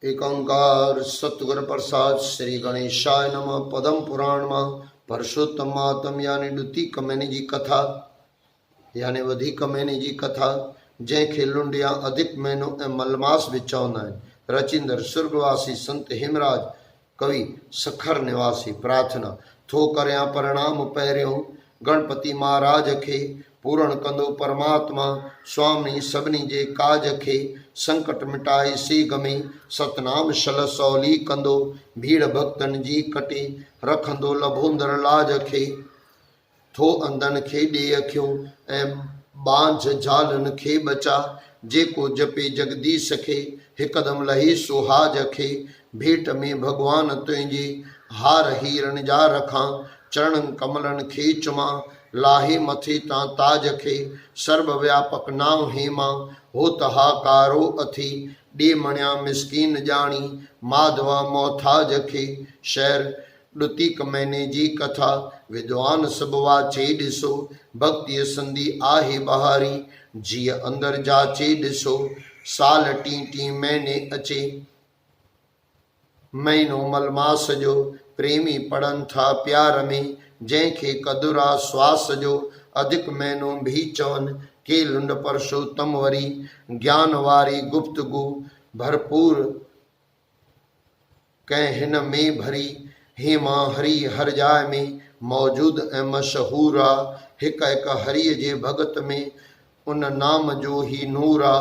एक ओंकार सतगुरु प्रसाद श्री गणेशाय नमः। पदम पुराण में परसोत्तम मातम यानी दुती कमेनी जी कथा यानी वधी कमेनी जी कथा जै खेलुंडिया अधिक महीनों ए मलमास विचावना है। रचिंदर स्वर्गवासी संत हेमराज कवि सखर निवासी प्रार्थना थो करया परिणाम पैरियों गणपति महाराज खे पूर्ण कंदो परमात्मा स्वामी सबनी जे काज खे संकट मिटाए सी गमे सतनाम शल सौली कंदो भीड़ भक्तन जी कटे रखंदो लभोंदर लाज खे थो अंदन खे डे अखियों ऐं बांझ झालन खे बचा जेको जपे जगदीश खे हिकदम लही सुहाज खे भेट में भगवान तुंहिंजे हार हीरन जा रखां चरणन कमलन खे चुमा लाहे मथे तां ताज खे सर्व व्यापक नाम हेमा होत हाकारो अथी डे मणिया मिसकीन जानी माधवा मोथाज खे शहर दुती कमैने जी कथा विद्वान सब वाचे ॾिसो भक्ति संधि आहे बहारी जीअ अंदर जाचे ॾिसो साल टी टी महीने अचे महीनो मलमास जो प्रेमी पढ़न था प्यार में जंहिंखे कदुरा श्वास जो अधिक महीनो भी चवन के लुंड परसोत्तम वरी ज्ञान वारी गुप्तगु भरपूर कंहिं हिन में भरी हेमा हरि हर जाय में मौजूद ऐं मशहूर आ हिक हिक हरिय जे भगत में उन नाम जो ही नूर आ।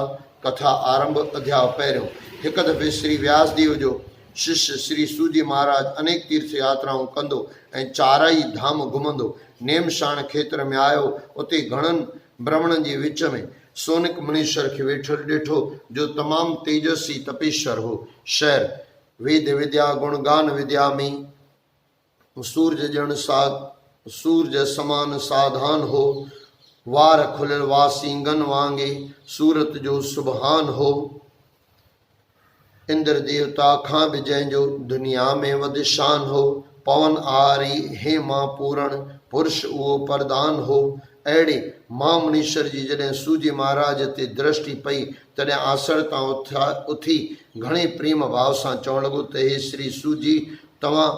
कथा आरंभ अध्याय पहिरियों। हिक दफ़े श्री व्यासदेव जो शिष्य श्री सूजी महाराज अनेक तीर्थ यात्राओं कंदो ऐं चाराई धाम घुमंदो नेमशान खेत्र में आयो। उते घणनि ब्राह्मणनि जे विच में सोनिक मुनीश्वर खे वेठल ॾिठो जो तमाम तेजस्वी तपेश्वर हो। शहर वेद विद्या गुणगान विद्या में सूरज समान साधान हो वार खुलियल वासींगन वांगे सूरत जो सुबहान हो। इंद्र देवता खां भी जंहिंजो दुनिया में वध शान हो पवन आरी हेमा पूरण पुरुष उहो प्रधान हो। अहिड़े मां मुनीश्वर जी जॾहिं सूजी महाराज ते दृष्टि पई तॾहिं आसण तां उथी घणे प्रेम भाव सां चवण लॻो त हे श्री सूजी तव्हां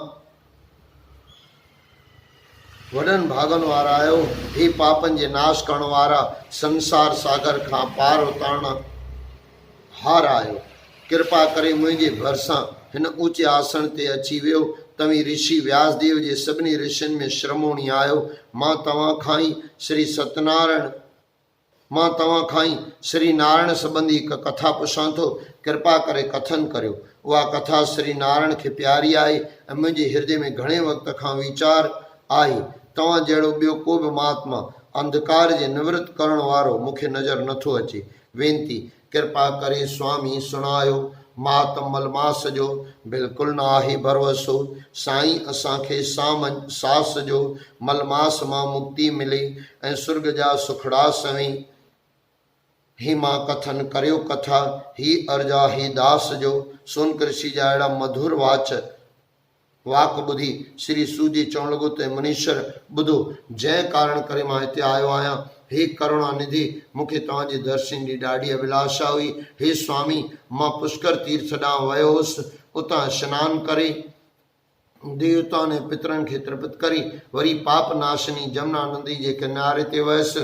वडन भागन वारा आयो। हे पापन जे नाश करण वारा संसार सागर खां पार उतारण हार आयो। कृपा करे मुझे भरसा हिन ऊंचे आसन ते अची वियो। तवी ऋषि व्यासदेव जे सभिनी ऋषियुनि में श्रमोणी आयो। मां तव्हां खां ई श्री नारायण संबंधी हिकु कथा पुछां थो। कृपा करे कथन करियो। उहा कथा श्री नारायण खे प्यारी आहे ऐं मुंहिंजे हृदय में घणे वक़्त खां वीचार आहे। तव्हां जहिड़ो ॿियो को बि महात्मा अंधकार जे निवृत्त करण वारो मूंखे नज़र नथो अचे। वेनती कृपा करे स्वामी सुणायो। मातम मलमास जो बिल्कुलु न आहे भरवसो साईं असांखे सास जो मलमास मां मुक्ति मिले ऐं सुर्ग जा सुखड़ा सवें। ही मां कथन करियो कथा ही अर्जा ही दास जो। सुन कृषि जा अहिड़ा मधुर वाक ॿुधी श्री सूजी चवण लॻो त मुनीश्वर ॿुधो जंहिं कारण करे मां हिते आयो आहियां। हे करुणा निधि मूंखे तव्हांजे दर्शन जी ॾाढी अभिलाषा हुई। हे स्वामी मां पुष्कर तीर्थ ॾांहुं वियो हुउसि। उतां सनानु करे देवताउनि ऐं पितरनि खे तृप्त करी वरी पाप नाशनी जमुना नदी जे किनारे ते वियसि।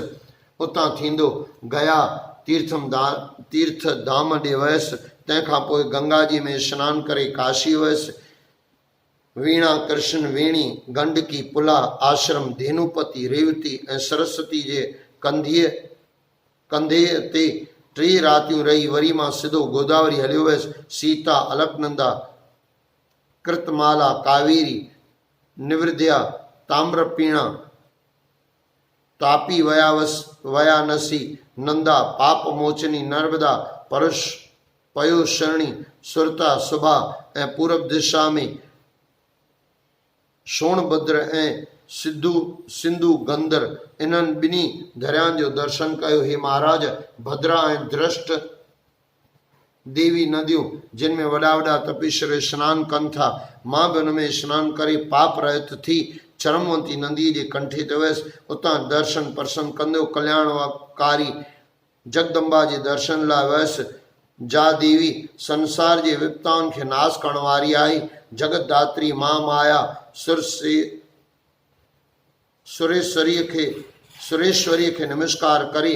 उतां थींदो गया तीर्थ धाम ॾे वियसि। तंहिंखां पोइ गंगा जी में सनानु करे काशी वियसि। वीणा कृष्ण वेणी गंडकी पुला आश्रम धेनुपति रेवती ऐं सरस्वती जे कंधे ते 3 रातियूं रही वरी मां सिधो गोदावरी हलियो वियसि। सीता अलकनंदा कृतमाला कावेरी निवृद्या ताम्रपीणा तापी वयानसी नंदा पाप मोचनी नर्मदा पयोशरणी सुरता सुभा ऐं पूरब दिशा में सोनभद्र ऐं सिंधु गंदर इन्हनि ॿिन्ही दरियानि जो दर्शन कयो। हे महाराज भद्रा ऐं दृष्ट देवी नदियूं जिन में वॾा वॾा तपेश्वर सनानु कनि था मां बि हुन में सनानु करे पाप रहित थी चरमवंती नदी जे कंठे ते वियसि। उतां दर्शन प्रसन कंदो कल्याणकारी जगदम्बा जे दर्शन लाइ वियसि। जा देवी संसार जे विपताउनि खे नाश करण वारी आहे। जगत दात्री मां माया सुरेश्वरीअ खे नमस्कार करे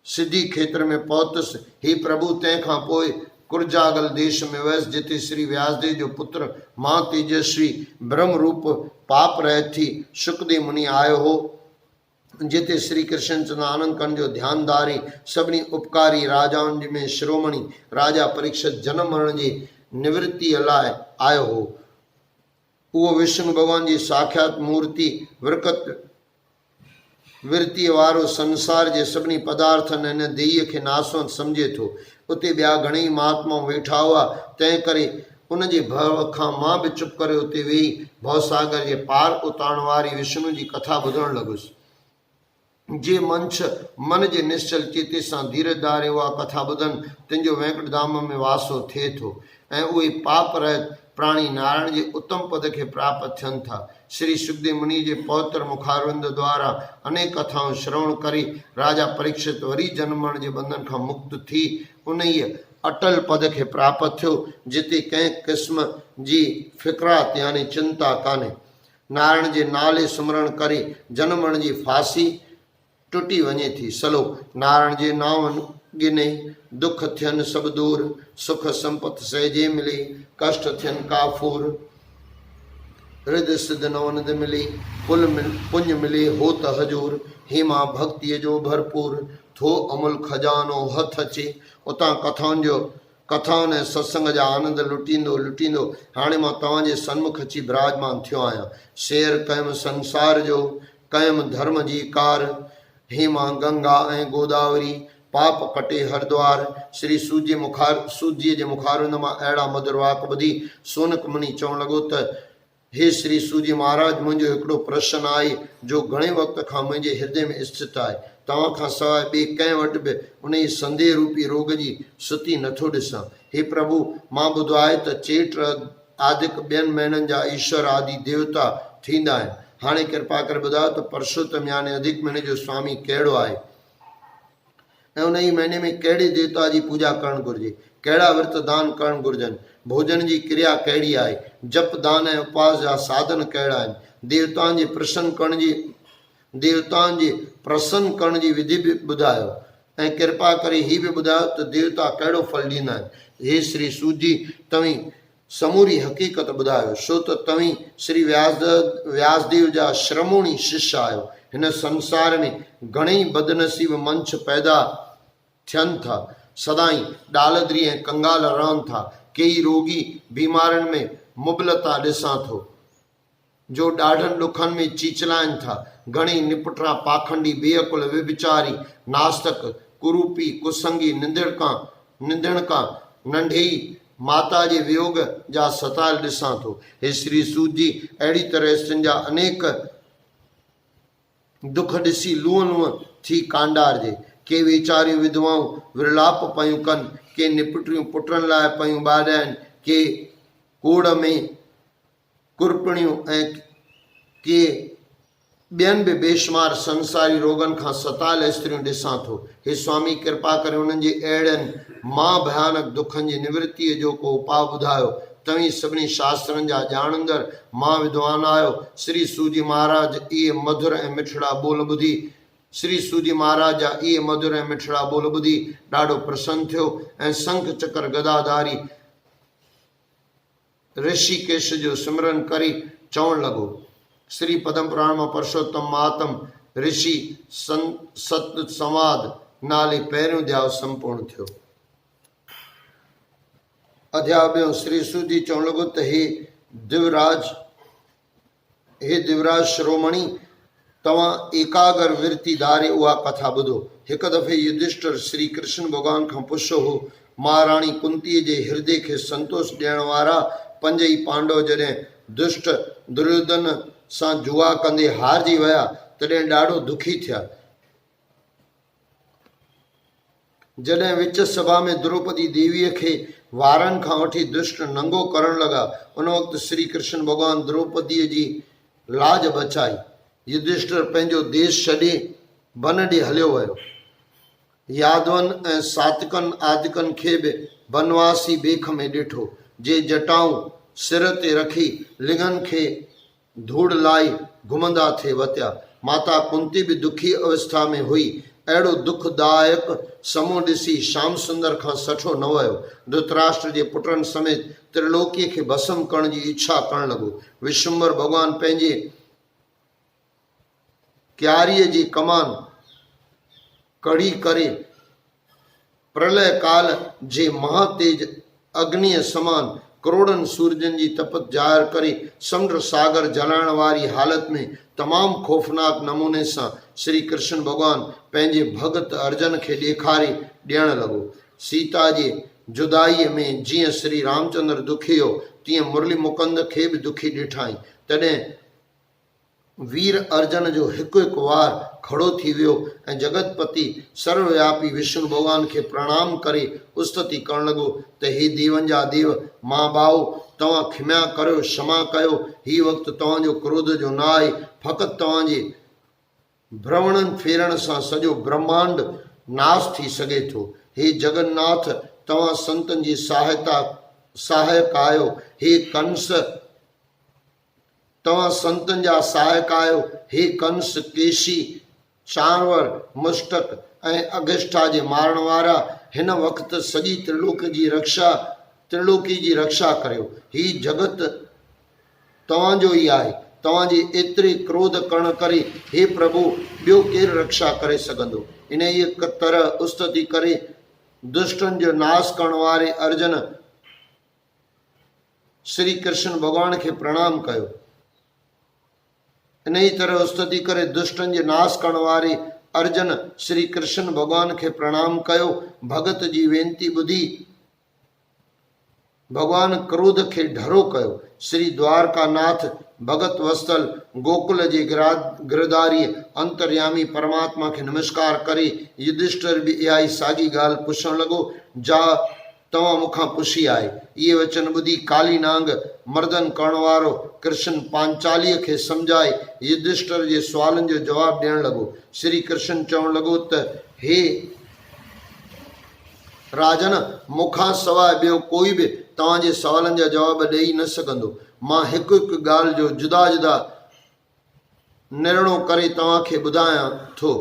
सिद्धि खेत्र में पहुतुसि। हे प्रभु, तंहिंखां पोइ कुरजागल देश में वियसि, जिते श्री व्यासदेव जो पुत्र मां तेजस्वी ब्रह्म रूप पाप रहित थी शुकदेव मुनि आयो हो, जिते श्री कृष्ण चंद्र आनंद कण जो ध्यान धारे सभिनी उपकारी राजाउनि में शिरोमणि राजा परीक्षित जन्म मरण जी निवृत्ति लाइ आयो हो। उहो विष्णु भगवान जी साक्षात मूर्ति विरकत विरतीअ वारो संसार जे सभिनी पदार्थनि हिन देईअ खे नासवंत सम्झे थो। उते ॿिया घणेई महात्माऊं वेठा हुआ, तंहिं करे उन जे भव खां मां बि चुप करे उते वेही भवसागर जे पार उतारण वारी विष्णु जी कथा ॿुधणु लॻुसि। जे मंछ मन जे निश्चल चेते सां धीरज धारे उहा कथा ॿुधनि, तिन जो वेंकट धाम में वासो थिए थो ऐं उहे पाप रहित प्राणी नारायण जे उत्तम पद खे प्राप्त थियनि था। श्री सुखदेव मुनि जे पवित्र मुखारविंद द्वारा अनेक कथाऊं श्रवण करे राजा परीक्षित वरी जन्म मरण जे बंधन खां मुक्त थी उन अटल पद खे प्राप्त थियो, जिते कंहिं क़िस्म जी फिक्रात यानी चिंता कान्हे। नारायण जे नाले सुमरण करे जन्म मरण जी फांसी टुटी वञे थी। सलोक नारायण जे नाम गिने दुख थियनि सभु दूर, सुख संपत सहजे मिले कष्ट थियनि काफूर, हृदय सिद्ध नवनद मिले पुण्य मिले हो त हजूर, हेमा भक्तिअ जो भरपूर थो अमुल खजानो हथ अचे। उतां कथाउनि ऐं सत्संग जा आनंद लुटींदो हाणे मां तव्हांजे सन्मुख अची विराजमान थियो आहियां। शेर कयमि संसार जो कयमि धर्म जी कार, हेमा गंगा ऐं गोदावरी पाप कटे हरिद्वार। श्री सूजीअ जे मुखारविंद मां अहिड़ा मधुर वाक ॿुधी सोनक मुनि चवणु लॻो त हे श्री सूजी महाराज, मुंहिंजो हिकिड़ो प्रश्न आहे जो घणे वक़्त खां मुंहिंजे हृदय में स्थित आहे। तव्हां खां सवाइ ॿिए कंहिं वटि बि उन जी संदेह रूपी रोग जी सुती नथो ॾिसां। हे प्रभु, मां ॿुधो आहे त चेट आदिक ॿियनि महीननि जा ईश्वर आदि देवता थींदा आहिनि। हाणे कृपा करे ॿुधायो त परसोत्तम यानी अधिक महीने जो स्वामी कहिड़ो आहे ऐं उन ई महीने में कहिड़े देवता जी पूॼा करणु घुरिजे, कहिड़ा विर्त दान करणु घुरिजनि, भोजन जी क्रिया कहिड़ी आहे, जप दान ऐं उपवास जा साधन कहिड़ा आहिनि, देवताउनि जे प्रसन्न करण जी विधि बि ॿुधायो ऐं कृपा करे हीअ बि ॿुधायो त देवता कहिड़ो फल ॾींदा आहिनि। हे श्री सूजी, तव्हीं समूरी हक़ीक़त ॿुधायो, छो त तव्हीं श्री व्यासदेव जा श्रमोणी शिष्य आहियो। हिन संसार में घणेई बदनसीब मंछ पैदा थियनि था, सदाई ॾालदरी ऐं कंगाल रहनि था। कई रोगी बीमारियुनि में मुबलता ॾिसां थो जो ॾाढनि ॾुखनि में चीचलाइनि था। घणेई निपुटरा पाखंडी बेअकुल व्यभिचारी नास्तिक कुरूपी कुसंगी निंदणका नंढी माता जे वियोग जा सताल ॾिसां थो। हे श्री सूत जी, अहिड़ी तरह सिंध जा अनेक दुख ॾिसी लूह थी कांडारजे। के वीचारियूं विधवाऊं विरलाप पयूं कनि, के निपुटरियूं पुटनि लाइ पयूं ॿाॾाइनि, के कूड़ में कुरपणियूं ऐं के ॿियनि बि बेशुमार संसारी रोगनि खां सतायल स्त्रियूं ॾिसां थो। हे स्वामी, कृपा करे उन्हनि जे अहिड़नि मां भयानक दुखनि जी निवृत्तीअ जो को उपाउ ॿुधायो। तव्हीं सभिनी शास्त्रनि जा ॼाणंदड़ मां विद्वान आहियो। श्री सूजी महाराज इहे मधुर ऐं मिठड़ा ॿोल ॿुधी ॾाढो प्रसन्न थियो ऐं शंख चक्र गदाधारी ऋषिकेश जो सिमरन करे चवणु लॻो। श्री पद्म पुराण में परसोत्तम महात्म ऋषि सत संवाद नाले पहिरियों अध्याय संपूर्ण थियो। अध्याय ॿियों। श्री सूदी चवणु लॻो त हे दिवराज श्रोमणी, तव्हां एकाग्र विरती धारे उहा कथा ॿुधो। हिकु दफ़े युधिष्ठिर श्री कृष्ण भॻवान खां पुछियो हो, महाराणी कुंतीअ जे हृदय खे संतोष ॾियण वारा 5 ई पांडव जॾहिं दुष्ट दुर्योधन सां जुआ कंदे हारजी विया तॾहिं ॾाढो दुखी थिया। जॾहिं विच सभा में द्रौपदी देवीअ खे वारनि खां वठी दुष्ट नंगो करण लॻा, उन वक़्तु श्री कृष्ण भॻवान द्रौपदीअ जी लाज बचाई। युधिष्ठिर पंहिंजो देश छॾे वन ॾे हलियो वियो। यादवन ऐं सातिकनि आदिकनि खे बि बनवासी बेख में ॾिठो, जे जटाऊं सिर ते रखी लिङनि खे धूड़ लाई घुमंदा थे वतिया। माता कुंती बि दुखी अवस्था में हुई। अहिड़ो दुखदायक समूह ॾिसी श्याम सुंदर खां सठो न वियो। धृतराष्ट्र जे पुटनि समेत त्रिलोकीअ खे भस्म करण जी इच्छा करण लॻो। विश्वंभर भॻवान पंहिंजे क्यारीअ जी कमान कड़ी करे प्रलय काल जे महातेज अग्निअ समान करोड़नि सूरजनि जी तपत ज़ाहिर करे समुंड सागर जलाइण वारी हालत में तमामु खौफ़नाक नमूने सां श्री कृष्ण भॻवान पंहिंजे भगत अर्जन खे ॾेखारे ॾियण लॻो। सीता जे जुदाईअ में जीअं श्री रामचंद्र दुखी हो, तीअं मुरली मुकुंद खे बि दुखी ॾिठाई। तॾहिं वीर अर्जन जो हिकु हिकु वार खड़ो थी वियो ऐं जगतपति सर्वव्यापी विष्णु भॻवान खे प्रणाम करे उस्तति करण लॻो त हे देवनि जा देव, मां भाउ तव्हां खिम्या करियो, क्षमा कयो। हीउ वक़्तु तव्हांजो क्रोध जो न आहे, फ़क़ति तव्हांजे भ्रमणनि फेरण सां सॼो ब्रह्मांड नाश थी सघे थो। हे जगन्नाथ, तव्हां संतनि जी सहायक आहियो। हे कंस, तव्हां संतनि जा सहायक आहियो। हे कंस, केशी, चांवर, मुष्टक ऐं अगिष्ठा जे मारण वारा, हिन वक़्तु सॼी त्रिलोकी जी रक्षा करियो। ही जगत तव्हांजो ई आहे। तव्हांजे एतिरे क्रोध करण करे हे प्रभु ॿियो केरु रक्षा करे सघंदो। इन ई तरह उस्तति करे दुष्टनि जो नाश करण वारे अर्जन श्री कृष्ण भॻवान खे प्रणाम कयो। इन ई तरह उस्तति करे दुष्टनि जे नाश करण वारे अर्जन श्री कृष्ण भॻवान खे प्रणाम कयो। भगत जी वेनती ॿुधी भॻवान क्रोध खे ढरो कयो। श्री द्वारकानाथ भगत वत्सल गोकुल जे गिरधारी अंतर्यामी परमात्मा खे नमस्कार करे युधिष्ठिर बि इहा ई साॻी ॻाल्हि पुछण लॻो। जा तव्हां मूंखां पुछी आहे। इहे वचन ॿुधी काली नांग मर्दन करण वारो कृष्ण पांचालीअ खे सम्झाए युधिष्ठिर जे सुवालनि जो जवाबु ॾियण लॻो। श्री कृष्ण चवण लॻो त हे राजन, मूंखां सवाइ ॿियो कोई बि तव्हांजे सवालनि जा जवाब ॾेई न सघंदो। मां हिकु हिकु ॻाल्हि जो जुदा जुदा निर्णो करे तव्हांखे ॿुधायां थो।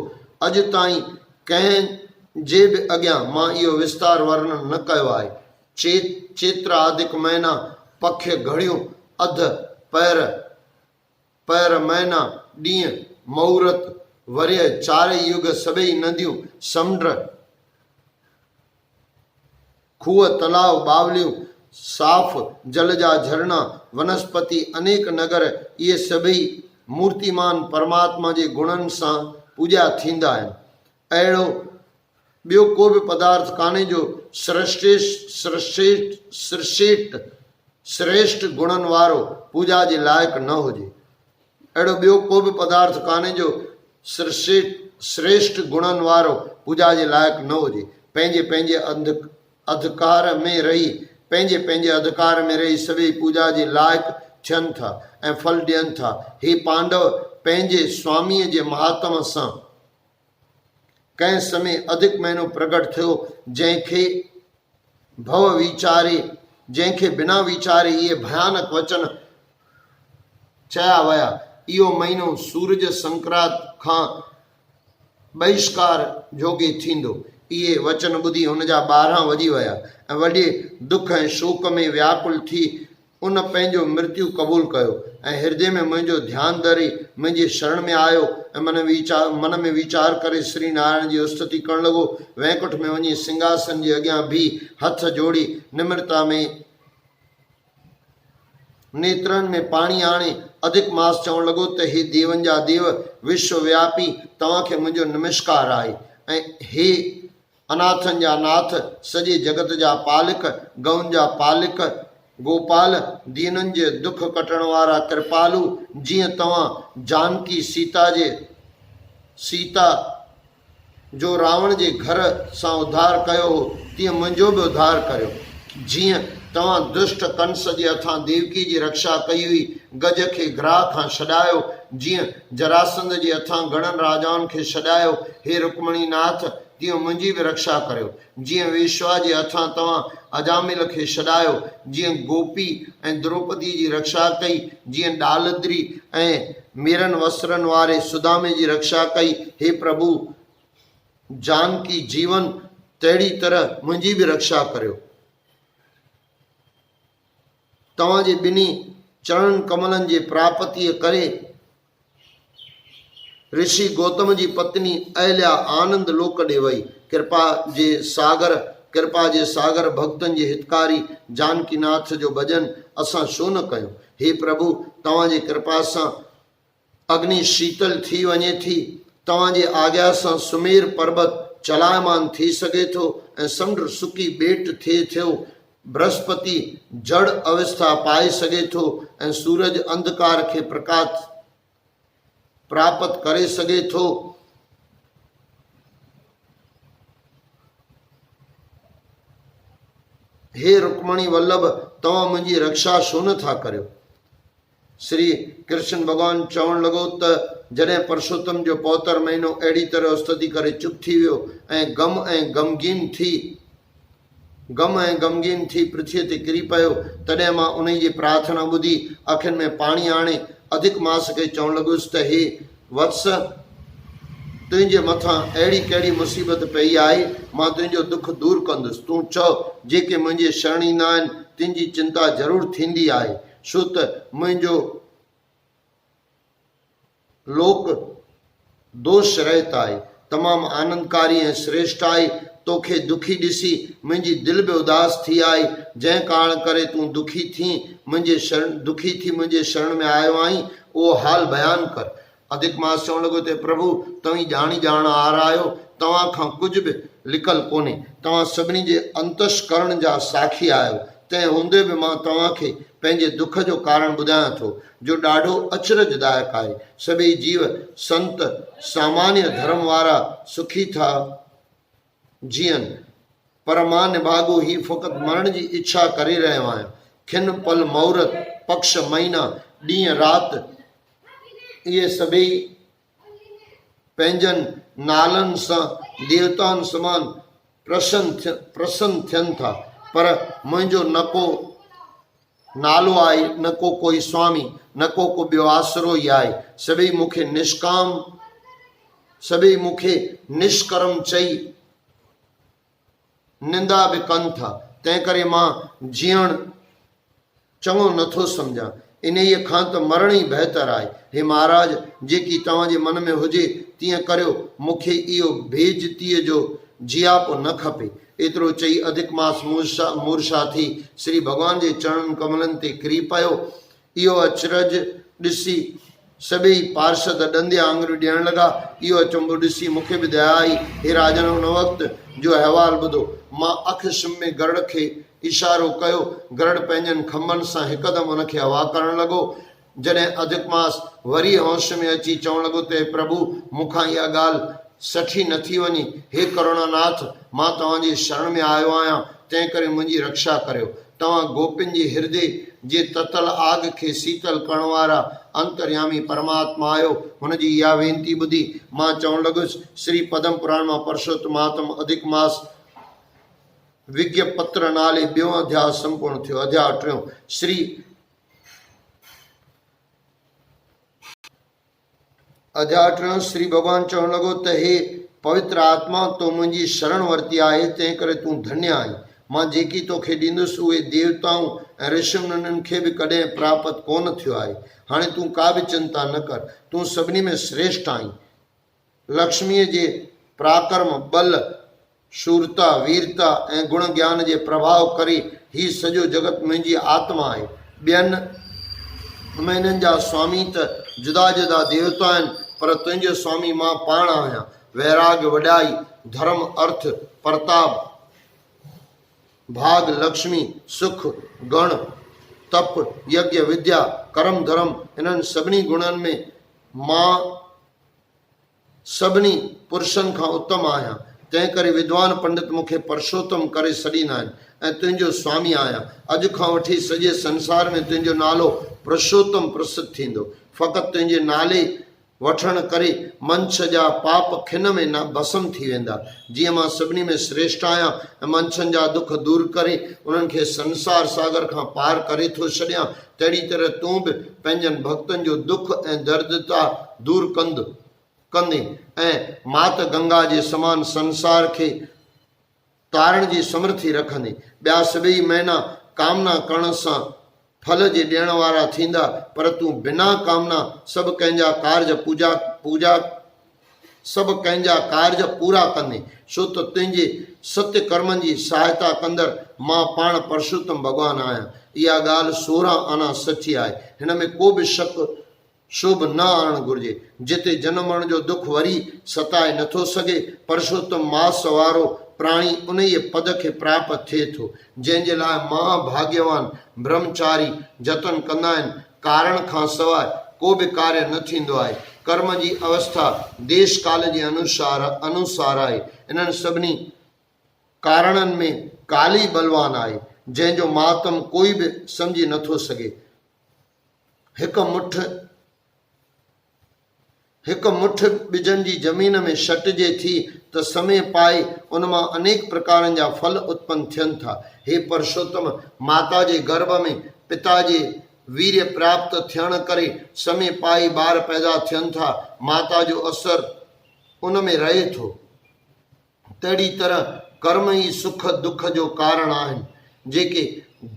अॼु ताईं कंहिं जे बि अॻियां मां इहो विस्तार वर्णन न कयो आहे। चेत्र आदिक महीना, पख्य घड़ियूं, अध पैर महीना, ॾींहं, मुहूर्त, वर्य, चारई युग, सभई नदियूं, समुंड, खूह, तलाव, बावलियूं, साफ़ जल जा झरना, वनस्पति, अनेक नगर, इहे सभई मूर्तिमान परमात्मा जे गुणनि सां पूॼा थींदा आहिनि। अहिड़ो ॿियो को बि पदार्थ कान्हे जो श्रेष्ठ गुणनि वारो पूॼा जे लाइक़ु न हुजे। अहिड़ो ॿियो को बि पदार्थ कान्हे जो श्रेष्ठ गुणनि वारो पूॼा जे लाइक़ु न हुजे। पंहिंजे पंहिंजे अधिकार में रही सभई पूॼा जे लाइक़ु थियनि था ऐं फल ॾियनि था। हे पांडव, पंहिंजे स्वामीअ जे महात्म सां कंहिं समय अधिक महीनो प्रगट थियो, जंहिंखे बिना वीचारे इहे भयानक वचन चया विया। इहो महीनो सूरज संक्रांत खां बहिष्कार जोगे थींदो। इहे वचन ॿुधी हुन जा 12 वॼी विया ऐं वॾे दुख ऐं शोक में व्याकुल थी उन पंहिंजो मृत्यु क़बूल कयो ऐं हृदय में मुंहिंजो ध्यानु धरे मुंहिंजे शरण में आयो ऐं मन में वीचार करे श्री नारायण जी स्तुति करण लॻो। वैकुंठ में वञी सिंहासन जे अॻियां भी हथ जोड़ी निम्रता में नेत्रनि में पाणी आणे अधिक मास चवण लॻो त हे देवनि जा देव, विश्वव्यापी, तव्हांखे मुंहिंजो नमस्कार आहे। ऐं हे अनाथनि जा नाथ, सॼे जगत जा पालिक, गौनि जा पालिक, गोपाल, दीननि जे दुख कटण वारा कृपालु, जीअं तव्हां जानकी सीता जो रावण जे घर सां उद्धार कयो हो, तीअं मुंहिंजो बि उद्धार करियो। जीअं तव्हां दुष्ट कंस जे हथां देवकी जी रक्षा कई हुई, गज खे ग्राह खां छॾायो, जीअं जरासंध जे हथां घणनि राजाउनि खे छॾायो। हे रुक्मणी नाथ, तीअं मुंहिंजी बि रक्षा करियो। जीअं वेश्वा जे हथां तव्हां अजामिल खे छॾायो, जीअं गोपी ऐं द्रौपदी जी रक्षा कई, जीअं डालद्री ऐं मेरन वस्त्रनि वारे सुदामे जी रक्षा कई, हे प्रभु जानकी जीवन तहिड़ी तरह मुंहिंजी बि रक्षा करियो। तव्हांजे ॿिन्ही चरण कमलनि जे प्राप्तीअ करे ऋषि गौतम जी पत्नी अहल्या आनंद लोक ॾे वई। कृपा जे सागर भक्तनि जे हितकारी जानकीनाथ जो भजन असां छो न कयूं। हे प्रभु तव्हांजे कृपा सां अग्नि शीतल थी वञे थी, तव्हांजे आज्ञा सां सुमेर पर्वत चलायमान थी सघे थो ऐं समुंड सुकी ॿेट थिए थियो, बृहस्पति जड़ अवस्था पाए सघे थो ऐं सूरज अंधकार खे प्रकाश प्राप्त करे सघे थो। हे रुक्मणी वल्लभ तव्हां मुंहिंजी रक्षा छो नथा करियो। श्री कृष्ण भगवान चवण लॻो त जॾहिं परसोत्तम जो पौतर महीनो अहिड़ी तरह स्तुति करे चुप थी वियो ऐं गम ऐं गमगीन थी पृथ्वीअ ते किरी पियो, तॾहिं मां उन जी प्रार्थना ॿुधी अखियुनि में पाणी आणे अधिक मास खे चवण लॻुसि त हे वत्स तुंहिंजे मथां अहिड़ी कहिड़ी मुसीबत पई आहे, मां तुंहिंजो दुख दूर कंदुसि। तूं चओ जेके मुंहिंजे शरण ईंदा आहिनि तिन जी चिंता ज़रूरु थींदी आहे, छो त मुंहिंजो लोक दोष रहित आहे, तमामु आनंदकारी ऐं श्रेष्ठ आहे। तोखे दुखी ॾिसी मुंहिंजी दिलि बि उदास थी आहे, जंहिं कारण करे तूं दुखी थी मुंहिंजे शरण में आयो आहीं, उहो हाल बयानु कर। अधिक मास चवण लॻो त प्रभु तव्हीं ॼाण आहियो, तव्हां खां कुझु बि लिकल कोन्हे, तव्हां सभिनी जे अंतस्करण जा साखी आहियो। तंहिं हूंदे बि मां तव्हांखे पंहिंजे दुख जो कारण ॿुधायां थो जो ॾाढो अचरजदायक आहे। सभई जीव संत सामान्य धर्म वारा सुखी था जीअनि, पर मां निभागो ही फ़क़ति मरण जी इच्छा करे रहियो आहियां। खिन पल मुहूर्त पक्ष महीना ॾींहं राति इहे सभई पंहिंजनि नालनि सां देवताउनि समान प्रसन्न थियनि था, पर मुंहिंजो न को नालो आहे, न को कोई स्वामी, न को ॿियो आसरो ई आहे। सभई मूंखे निष्कर्म चई निंदा बि कनि था, तंहिं करे मां जीअण चङो नथो सम्झां। इन ई खां त मरण ई बहितर आहे। हे महाराज, जेकी तव्हांजे मन में हुजे तीअं करियो, मूंखे इहो बेइज़तीअ जो जियापो न खपे। एतिरो चई अधिक मास मूर्छा थी श्री भॻवान जे चरणनि कमलनि ते किरी पियो। इहो अचरज ॾिसी सभई पार्षद ॾंदे आङुरियूं ॾियण लॻा। इहो अचंभो ॾिसी मूंखे बि दया आई। हे राजन, हुन वक़्तु जो अहवाल ॿुधो, मां अखि में गरुड़ खे इशारो कयो। गरुड़ पंहिंजनि खंभनि सां हिकदमि हुनखे हवा करणु लॻो। जॾहिं अधिक मास वरी होश में अची चवणु लॻो त प्रभु मूंखां इहा ॻाल्हि सठी नथी वञे। हे करुणानाथ, मां तव्हांजे शरण में आयो आहियां, तंहिं करे मुंहिंजी रक्षा करियो। तव्हां गोपियुनि जे हृदय जे ततल आग खे शीतल करण वारा अंतर्यामी परमात्मा आहियो। हुनजी इहा वेनती ॿुधी मां चवणु लॻुसि। श्री पद्म पुराण मां परसोत्तमात्म अधिक मास विज्ञ पत्र नाले ॿियों अध्याय संपूर्ण थियो। अध्याय 3। श्री भॻवान चवणु लॻो त हे पवित्र आत्मा, तो मुंहिंजी शरण वरिती आहे, तंहिं करे तूं धन्य आहीं। मां जेकी तोखे ॾींदुसि उहे देवताऊं ऐं ऋषिमुनियुनि खे बि कॾहिं प्राप्त कोन थियो आहे। हाणे तूं का बि चिंता न कर, तूं सभिनी में श्रेष्ठ आहीं। लक्ष्मीअ जे पराक्रम, बल, शूरता, वीरता ऐं गुण ज्ञान जे प्रभाव करे ही सॼो जगत मुंहिंजी आत्मा आहे। ॿियनि महीननि जा स्वामी त जुदा जुदा देवता आहिनि, पर तुंहिंजो स्वामी मां पाण आहियां। वैराग्य, वॾाई, धर्म, अर्थ, प्रताप, भाग, लक्ष्मी, सुख, गण, तप, यज्ञ, विद्या, कर्म, धर्म, इन्हनि सभिनी गुणनि में मां सभिनी पुरुषनि खां उत्तम आहियां। तंहिं करे विद्वान पंडित मूंखे परसोत्तम करे छॾींदा आहिनि ऐं तुंहिंजो स्वामी आहियां। अॼु खां वठी सॼे संसार में तुंहिंजो नालो पुरुषोत्तम प्रसिद्ध थींदो। फ़क़ति तुंहिंजे नाले वठण करे मंछ जा पाप खिन में न भस्म थी वेंदा। जीअं मां सभिनी में श्रेष्ठ आहियां ऐं मंछनि जा दुख दूर करे उन्हनि खे संसार सागर खां पार करे थो छॾियां, तहिड़ी तरह तूं बि पंहिंजनि भक्तनि जो दुख ऐं दर्दता दूर कंदे ऐं मात गंगा जे समान संसार खे तारण जी समर्थी रखंदे। ॿिया सभई महीना कामना करण सां फल जे ॾियण वारा थींदा, पर तूं बिना कामना सभु कंहिंजा कार्य पूरा कंदे, छो त तुंहिंजे सत्य कर्मनि जी सहायता कंदड़ मां पाण परशुतम भॻवानु आहियां। इहा ॻाल्हि 16 आना सची आहे, हिन में को बि शक शुभ न आणणु घुरिजे। जिते जनम मरण जो दुख वरी सताए नथो सघे, परशुतम मास वारो प्राणी उन ई पद खे प्राप्त थिए थो, जंहिंजे लाइ महाभाग्यवान ब्रह्मचारी जतन कंदा आहिनि। कारण खां सवाइ को बि कार्य न थींदो आहे। कर्म जी अवस्था देश काल जे अनुसार आहे। इन्हनि सभिनी कारणनि में काली बलवान आहे, जंहिंजो मातम कोई बि सम्झी नथो सघे। हिकु मुठ ॿिजनि जी ज़मीन में छटिजे थी त समय पाए उन मां अनेक प्रकारनि जा फल उत्पन्न थियनि था। हे परशुतम, माता जे गर्भ में पिता जे वीर्य प्राप्त थियण करे समय पाए ॿार पैदा थियनि था। माता जो असर उन में रहे थो। तहिड़ी तरह कर्म ई सुख दुख जो कारण आहिनि। जेके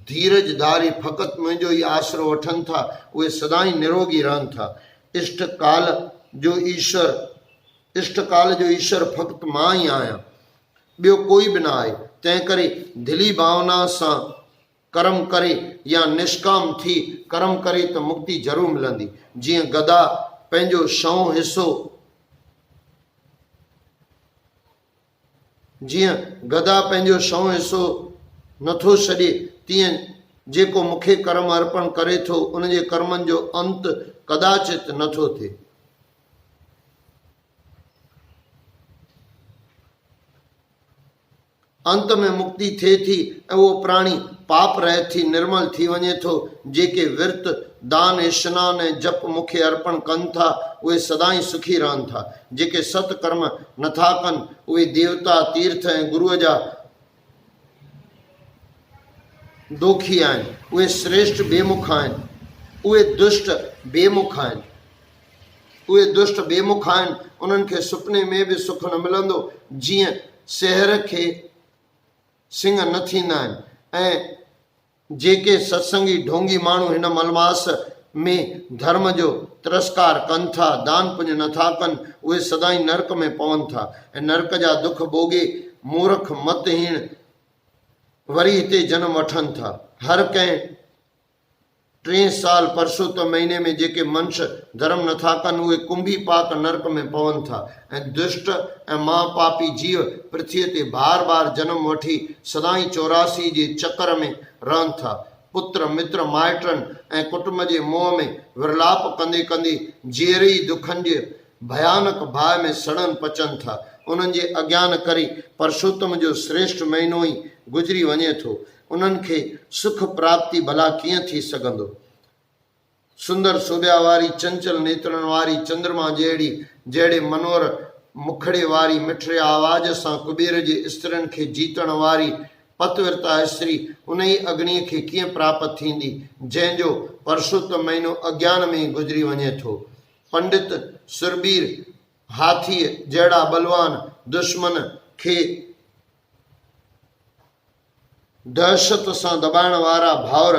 धीरज धारे फ़क़ति मुंहिंजो ई आसरो वठनि था, उहे सदाईं निरोगी रहनि था। इष्टकाल जो ईश्वर फ़क़ति मां ई आहियां, ॿियो कोई बि न आहे। तंहिं करे दिली भावना सां कर्म करे या निष्काम थी कर्म करे त मुक्ति ज़रूरु मिलंदी। जीअं गदा पंहिंजो शौं हिसो नथो छॾे, तीअं जेको मूंखे कर्म अर्पण करे थो उन जे कर्मनि जो अंत कदाचित नथो थिए। अंत में मुक्ति थिए थी ऐं उहो प्राणी पाप रहित थी निर्मल थी वञे थो। जेके विर्त दान स्नान ऐं जप मूंखे अर्पण कनि था, उहे सदाईं सुखी रहनि था। जेके सत कर्म नथा कनि, उहे देवता तीर्थ ऐं गुरूअ जा दोखी आहिनि। उहे श्रेष्ठ बेमुख आहिनि। उहे दुष्ट बेमुख आहिनि। उन्हनि खे सुपने में बि सुख न मिलंदो। जीअं शहर खे सिंह न थींदा आहिनि। ऐं जेके सत्संगी ढोंगी माण्हू हिन मलमास में धर्म जो तिरस्कार कनि था, दान पुञ नथा कनि, उहे सदाईं नरक में पवनि था ऐं नरक जा दुख भोगे मूर्ख मतहीन वरी हिते जनम वठनि था। हर कंहिं 3 साल परशुतम महीने में जेके मनुष्य धर्म नथा कनि, उहे कुंभी पाक नरक में पवनि था ऐं दुष्ट ऐं महापापी जीव पृथ्वीअ ते बार बार जनम वठी सदाईं 84 जे चक्र में रहनि था। पुत्र मित्र माइटनि ऐं कुटुंब जे मोह में विरलाप कंदे कंदे जेरी दुखनि जे भयानक भाव में सड़नि पचनि था। उन्हनि जे अज्ञान करे परशुतम जो श्रेष्ठ महीनो ई गुज़री वञे थो। उन्हनि खे सुख प्राप्ति भला कीअं थी सघंदो। सुंदर सोभ्या वारी चंचल नेत्रनि वारी चंद्रमा जहिड़े मनोहर मुखड़े वारी मिठड़े आवाज़ सां कुबेर जे स्त्रियुनि खे जीतण वारी पतिव्रता स्त्री उन ई अग्नीअ खे कीअं प्राप्त थींदी, जंहिंजो परशुतम महीनो अज्ञान में गुज़री वञे थो। पंडित सुरबीर हाथीअ जहिड़ा बलवान दुश्मन खे दहशत सां दॿाइण वारा भाउर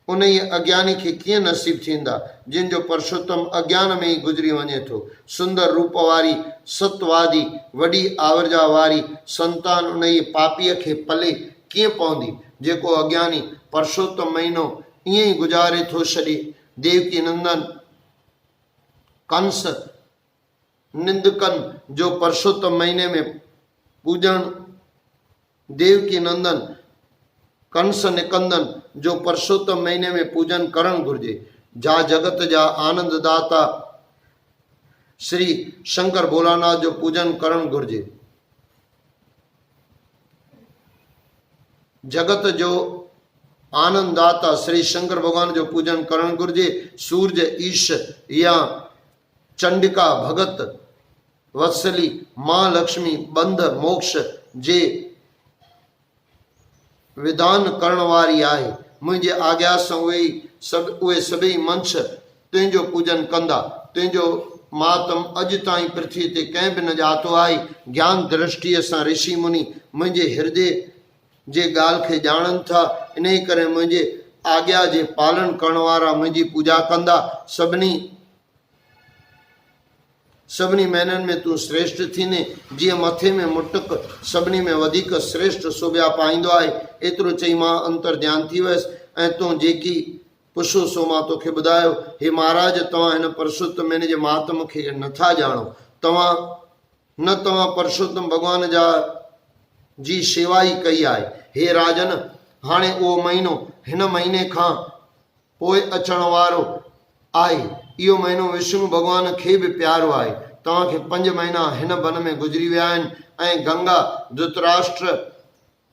उन ई अज्ञानी खे कीअं नसीब थींदा, जिन जो परशुतम अज्ञान में ई गुज़री वञे थो। सुंदर रूप वारी सतवादी वॾी आवरजा वारी संतान उन ई पापीअ खे पले कीअं पवंदी, जेको अज्ञानी परशुतम महीनो ईअं ई गुज़ारे थो छॾे। देवकी नंदन कंस निंदकन जो परशुतम महीने में पूजन, देवकी नंदन कंस निकंदन जो परशुतम महीने में पूजन करण घुर्जे। जा जगत जा आनंद दाता श्री शंकर भोलानाथ जो पूजन करण घुर्जे। जगत जो आनंद दाता श्री शंकर भगवान जो पूजन करण घुर्जे। सूरज ईश या चंडिका भगत वत्सली मां लक्ष्मी बंध मोक्ष जे विधान करण वारी आहे। मुंहिंजे आज्ञा सां उहे सभई मंश तुंहिंजो पूजन कंदा। तुंहिंजो मातम अॼु ताईं पृथ्वी ते कंहिं बि न ॼातो आहे। ज्ञान दृष्टिअ सां ऋषि मुनि मुंहिंजे हृदय जे ॻाल्हि खे ॼाणनि था। इन करे मुंहिंजे आज्ञा जे पालन करण वारा मुंहिंजी पूजा कंदा। सभिनी महिननि में तूं श्रेष्ठ थींदे। जीअं मथे में मुटुक सभिनी में वधीक श्रेष्ठ शोभा पाईंदो आहे। एतिरो चई मां अंतर ध्यान थी वियसि ऐं तूं जेकी पुछो सो मां तोखे ॿुधायो। हे महाराज, तव्हां हिन परसोत्तम महीने जे महात्म खे नथा ॼाणो। तव्हां परसोत्तम भॻवान जी शेवा ई कई आहे। हे राजन, हाणे उहो महीनो हिन महीने खां पोइ अचण वारो आहे। इहो महीनो विष्णु भॻवान खे बि प्यारो आहे। तव्हांखे 5 महीना हिन वन में गुज़री विया आहिनि ऐं गंगा धृतराष्ट्र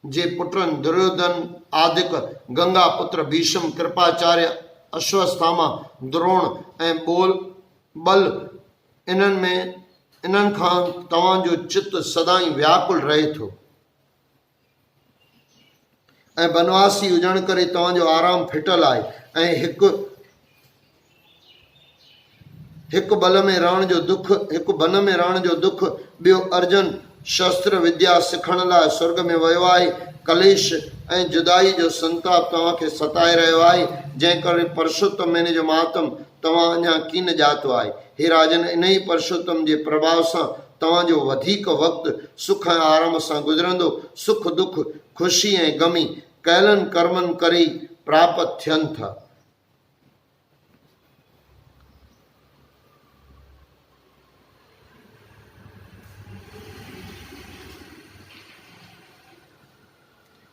जे पुटनि दुर्योधन आदिक, गंगा पुत्र भीष्म, कृपाचार्य, अश्वत्थामा, द्रोण ऐं बल इन्हनि खां तव्हांजो चित्त सदाई व्याकुल रहे थो ऐं बनवासी हुजण करे तव्हांजो आराम फिटल आहे ऐं हिकु बल में रहण जो दुख ॿियो अर्जुन शस्त्र विद्या सिखण लाइ स्वर्ग में वियो आहे। कलेश ऐं जुदाई जो संताप तव्हांखे सताए रहियो आहे, जंहिं करे परसोत्तम महीने जो महात्म तव्हां अञा कीन ॼातो आहे। हे राजन, इन ई परसोत्तम जे प्रभाव सां तव्हांजो वधीक वक़्तु सुख ऐं आराम सां गुज़रंदो। सुख दुख, ख़ुशी ऐं गमी कयलनि कर्मनि करे प्राप्त थियनि था।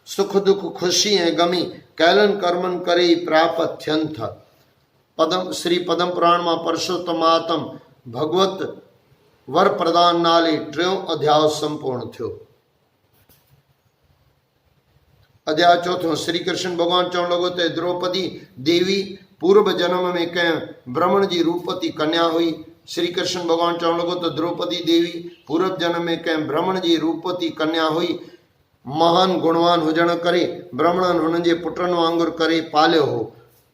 सुख दुख, खुशी ऐं गमी कयलनि कर्मनि करे ई प्राप्त थियनि था। श्री पद्म पुराण मां परसोत्तम महात्म भगवत वर प्रदान नाले 3 अध्याय संपूर्ण थियो। अध्याय 4 श्री कृष्ण भगवान चवण लॻो त द्रौपदी देवी पूर्व जन्म में कंहिं ब्राह्मण जी रूपवती कन्या हुई। श्री कृष्ण भगवान चवण लॻो त द्रौपदी देवी पूर्व जन्म में कंहिं ब्राह्मण जी रूपवती कन्या हुई। महान गुणवान हुजण करे ब्राह्मणनि हुननि जे पुटनि वांगुरु करे पालियो हो।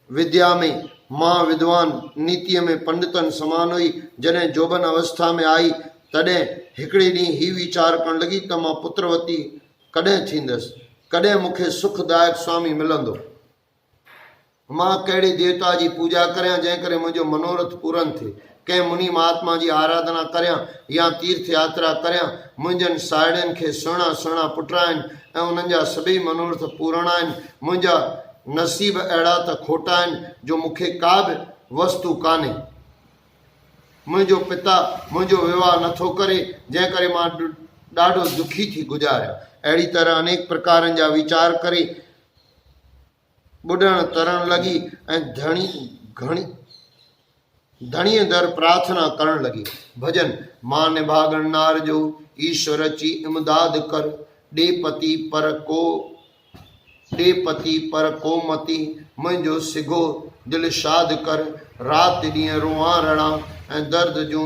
विद्या में मां विद्वान, नीतिअ में पंडितनि समान हुई। जॾहिं जोबन अवस्था में आई तॾहिं हिकिड़े ॾींहुं ही वीचार करणु लॻी त मां पुत्रवती कॾहिं थींदसि, कॾहिं मूंखे सुखदायक स्वामी मिलंदो। मां कहिड़े देवता जी पूजा करियां जंहिं करे मुंहिंजो मनोरथ पूरन थिए। कंहिं मुनि महात्मा जी आराधना करियां या तीर्थ यात्रा करियां। मुंहिंजनि साहेड़ियुनि खे सुहिणा सुहिणा पुट आहिनि ऐं उन्हनि जा सभई मनोरथ पूरण आहिनि। मुंहिंजा नसीब अहिड़ा त खोटा आहिनि जो मूंखे का बि वस्तु कान्हे। मुंहिंजो पिता मुंहिंजो विवाह नथो करे जंहिं करे मां ॾाढो दुखी थी गुज़ारियां। अहिड़ी तरह अनेक प्रकारनि जा वीचार करे ॿुॾण तरण लॻी ऐं धणीअ दर प्रार्थना करण लॻी। भजन मां निभागण नार जो ईश्वर ची इमदाद कर। ॾे पति पर को मती मुंहिंजो सिघो दिलि शाद कर। राति ॾींहुं रोआं रड़ां ऐं दर्द जूं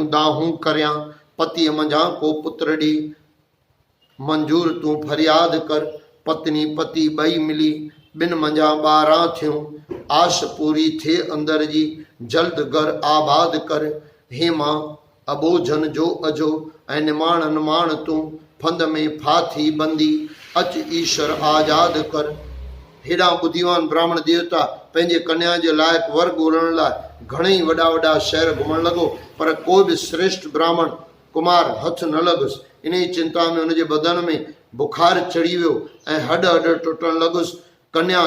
दाहूं करियां। पतीअ मंझां को पुत्र ॾे मंजूर तूं फरियाद कर। पत्नी पति ॿई मिली ॿिन मंझां 12 थियूं। आश पूरी थिए अंदर जी जल्द घर आबाद कर। हे मां अबोझन जो अजो ऐं निमाण निमाण तूं फंद में फाथी बंदी। अच ईश्वर आज़ाद कर। हेॾा ॿुद्धिवान ब्राह्मण देवता पंहिंजे कन्या जे लाइक़ु वर ॻोल्हण लाइ घणेई वॾा वॾा शहर घुमण लॻो, पर को बि श्रेष्ठ ब्राह्मण कुमार हथ न लॻुसि। इन ई चिंता में हुनजे बदन में बुखार चढ़ी वियो ऐं हॾ टुटण लॻुसि। कन्या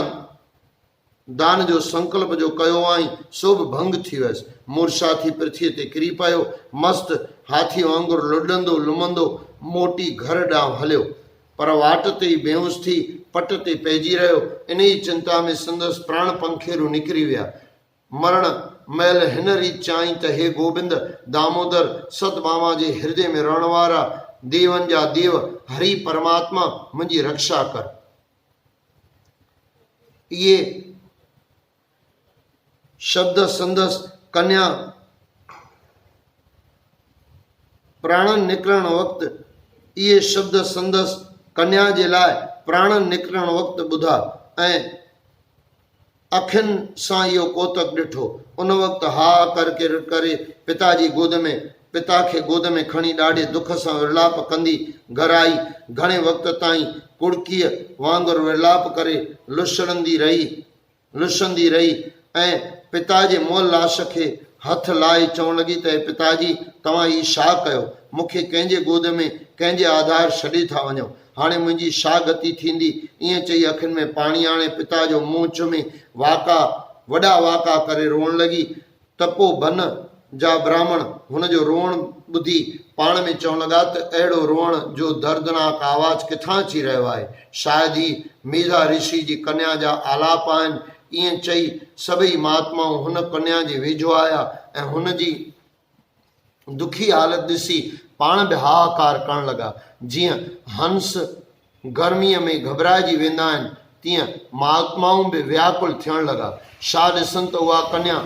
दान जो संकल्प जो कयो आई सो बि भंग थी वियसि। मूर्छा थी पृथ्वीअ ते किरी पियो। मस्त हाथी वांगुरु लुॾंदो लुमंदो मोटी घर ॾांहुं हलियो, पर वाट ते ई बेहोश थी पट ते पइजी रहियो। इन ई चिंता में संदसि प्राण पंखेरू निकिरी विया। मरण महिल हिन रीति चाहीं त हे गोबिंद दामोदर सतभामा जे हृदय में रहण वारा देवनि जा देव हरि परमात्मा मुंहिंजी रक्षा कर। इहे शब्द संदस कन्या प्राणन निकरण वक्त ये शब्द संदस कन्या जे लाइ प्राणन निकरण वक्त ॿुधा ऐं अखियुनि सां इहो कोतक ॾिठो। उन वक़्तु हा करे पिता जी गोद में पिता खे गोद में खणी ॾाढे दुख सां विलाप कंदी घर आई। घणे वक़्त ताईं कुड़कीअ वांगुरु विलाप करे लुसंदी रही ऐं पिता जे मुंहुं लाश खे हथ लाइ चवण लॻी त पिताजी तव्हां ही छा कयो? मूंखे कंहिंजे गोद में कंहिंजे आधार छॾे था वञो, हाणे मुंहिंजी छा गति थींदी? ईअं चई अखियुनि में पाणी आणे पिता जो मुंहुं चुमे वॾा वाका करे रोअण लॻी। त पोइ बन जा ब्राह्मण हुनजो रोअण ॿुधी पाण में चवण लॻा त अहिड़ो रोअण जो दर्दनाक आवाज़ किथां अची रहियो आहे? शायदि ही मेधा ऋषि जी कन्या जा आलाप आहिनि। ईअं चई सभई महात्माऊं हुन कन्या जे वेझो आया ऐं हुन जी दुखी हालत ॾिसी पाण बि हाहाकार करण लॻा। जीअं हंस गर्मीअ में घबराइजी वेंदा आहिनि तीअं महात्माऊं बि व्याकुल थियण लॻा। छा ॾिसनि त उहा कन्या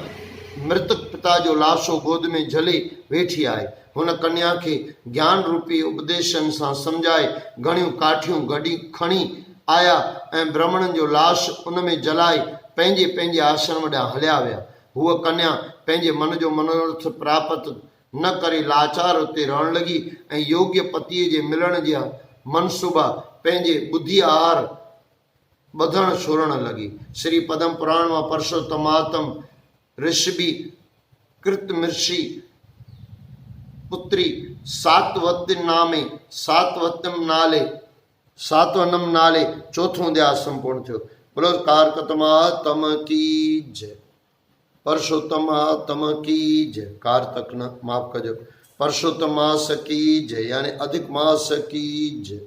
मृतक पिता जो लाशो गोद में झले वेठी आहे। हुन कन्या खे ज्ञान रूपी उपदेशनि सां सम्झाए घणियूं काठियूं खणी आया ऐं ब्राह्मणनि जो लाश उन में जलाए पंहिंजे पंहिंजे आश्रम ॾांहुं हलिया विया। हूअ कन्या पंहिंजे मन जो मनोरथ प्राप्त न करे लाचार उते रहण लॻी ऐं योग्य पतीअ जे मिलण जा मनसूबा पंहिंजे बुद्धि आहार ॿधण छोड़ण लॻी। श्री पद्म पुराण मां परसोत्तमातम ऋषि कृतमृषि पुत्री सातवनम नाले चौथों अध्याय संपूर्ण थियो। बोलो कारकतमातम की जय, परसोत्तमातम की जय। कारतक न माफ कजो। परसोत्तम मास की जय यानी अधिक मास की जय।